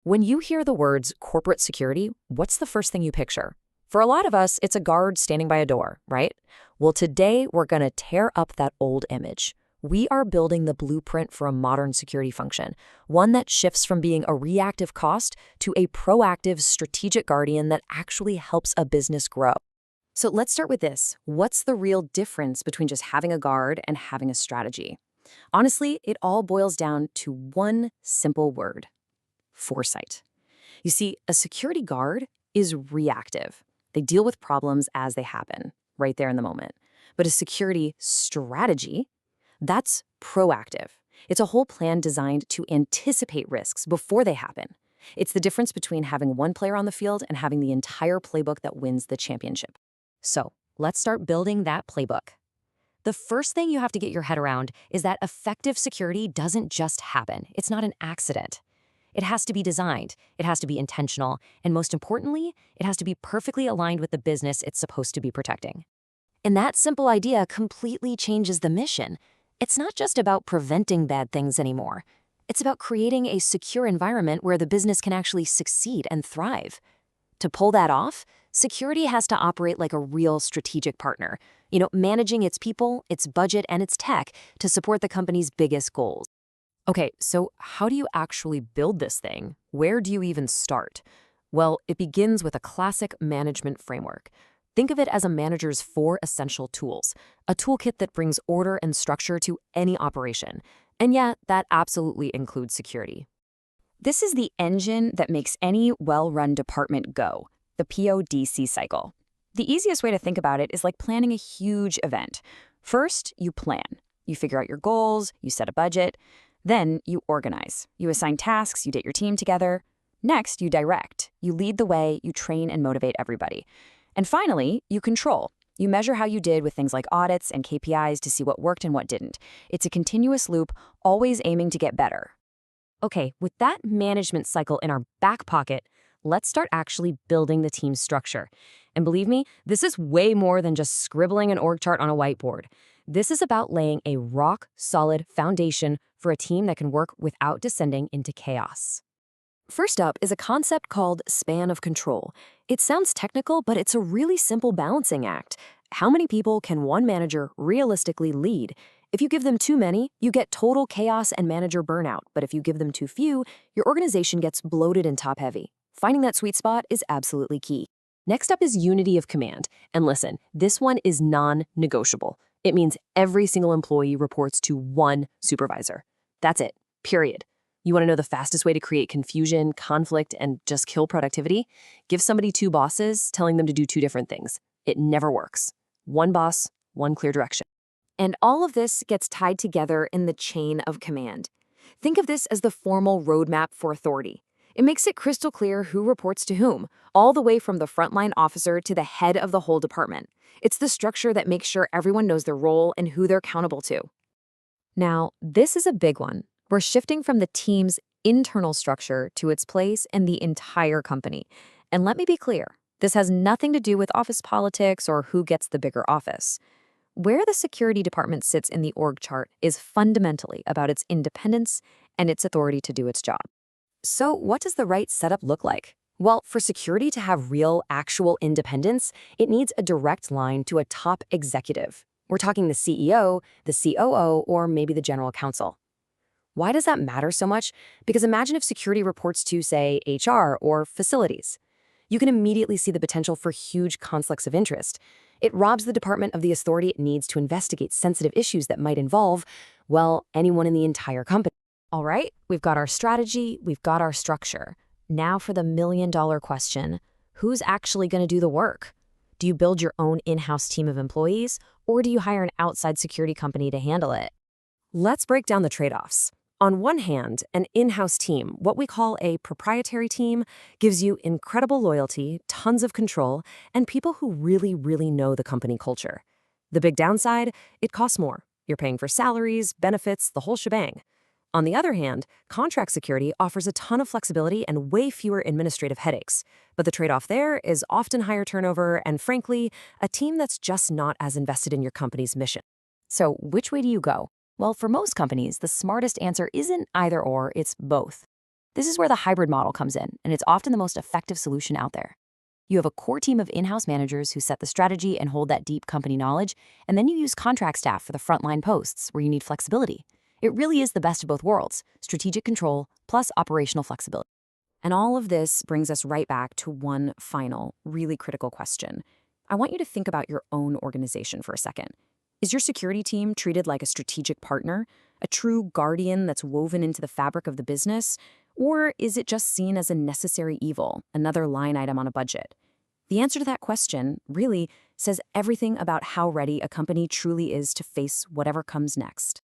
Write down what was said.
When you hear the words corporate security, what's the first thing you picture? For a lot of us, it's a guard standing by a door, right? Well, today we're going to tear up that old image. We are building the blueprint for a modern security function, one that shifts from being a reactive cost to a proactive strategic guardian that actually helps a business grow. So let's start with this. What's the real difference between just having a guard and having a strategy? Honestly, it all boils down to one simple word: foresight. You see, a security guard is reactive. They deal with problems as they happen, right there in the moment. But a security strategy, that's proactive. It's a whole plan designed to anticipate risks before they happen. It's the difference between having one player on the field and having the entire playbook that wins the championship. So let's start building that playbook. The first thing you have to get your head around is that effective security doesn't just happen. It's not an accident. It has to be designed, it has to be intentional, and most importantly, it has to be perfectly aligned with the business it's supposed to be protecting. And that simple idea completely changes the mission. It's not just about preventing bad things anymore. It's about creating a secure environment where the business can actually succeed and thrive. To pull that off, security has to operate like a real strategic partner, managing its people, its budget, and its tech to support the company's biggest goals. Okay, so how do you actually build this thing? Where do you even start? Well, it begins with a classic management framework. Think of it as a manager's 4 essential tools, a toolkit that brings order and structure to any operation. And yeah, that absolutely includes security. This is the engine that makes any well-run department go, the PODC cycle. The easiest way to think about it is like planning a huge event. First, you plan. You figure out your goals, you set a budget. Then you organize. You assign tasks, you get your team together. Next, you direct. You lead the way, you train and motivate everybody. And finally, you control. You measure how you did with things like audits and KPIs to see what worked and what didn't. It's a continuous loop, always aiming to get better. Okay, with that management cycle in our back pocket, let's start actually building the team's structure. And believe me, this is way more than just scribbling an org chart on a whiteboard. This is about laying a rock-solid foundation for a team that can work without descending into chaos. First up is a concept called span of control. It sounds technical, but it's a really simple balancing act. How many people can one manager realistically lead? If you give them too many, you get total chaos and manager burnout. But if you give them too few, your organization gets bloated and top-heavy. Finding that sweet spot is absolutely key. Next up is unity of command. And listen, this one is non-negotiable. It means every single employee reports to one supervisor. That's it, period. You want to know the fastest way to create confusion, conflict, and just kill productivity? Give somebody 2 bosses telling them to do 2 different things. It never works. One boss, one clear direction. And all of this gets tied together in the chain of command. Think of this as the formal roadmap for authority. It makes it crystal clear who reports to whom, all the way from the frontline officer to the head of the whole department. It's the structure that makes sure everyone knows their role and who they're accountable to. Now, this is a big one. We're shifting from the team's internal structure to its place in the entire company. And let me be clear, this has nothing to do with office politics or who gets the bigger office. Where the security department sits in the org chart is fundamentally about its independence and its authority to do its job. So what does the right setup look like? Well, for security to have real, actual independence, it needs a direct line to a top executive. We're talking the CEO, the COO, or maybe the general counsel. Why does that matter so much? Because imagine if security reports to, say, HR or facilities. You can immediately see the potential for huge conflicts of interest. It robs the department of the authority it needs to investigate sensitive issues that might involve, well, anyone in the entire company. All right, we've got our strategy, we've got our structure. Now for the million-dollar question: who's actually going to do the work? Do you build your own in-house team of employees, or do you hire an outside security company to handle it? Let's break down the trade-offs. On one hand, an in-house team, what we call a proprietary team, gives you incredible loyalty, tons of control, and people who really, really know the company culture. The big downside, it costs more. You're paying for salaries, benefits, the whole shebang. On the other hand, contract security offers a ton of flexibility and way fewer administrative headaches. But the trade-off there is often higher turnover and, frankly, a team that's just not as invested in your company's mission. So which way do you go? Well, for most companies, the smartest answer isn't either or, it's both. This is where the hybrid model comes in, and it's often the most effective solution out there. You have a core team of in-house managers who set the strategy and hold that deep company knowledge, and then you use contract staff for the frontline posts where you need flexibility. It really is the best of both worlds, strategic control plus operational flexibility. And all of this brings us right back to one final, really critical question. I want you to think about your own organization for a second. Is your security team treated like a strategic partner, a true guardian that's woven into the fabric of the business? Or is it just seen as a necessary evil, another line item on a budget? The answer to that question really says everything about how ready a company truly is to face whatever comes next.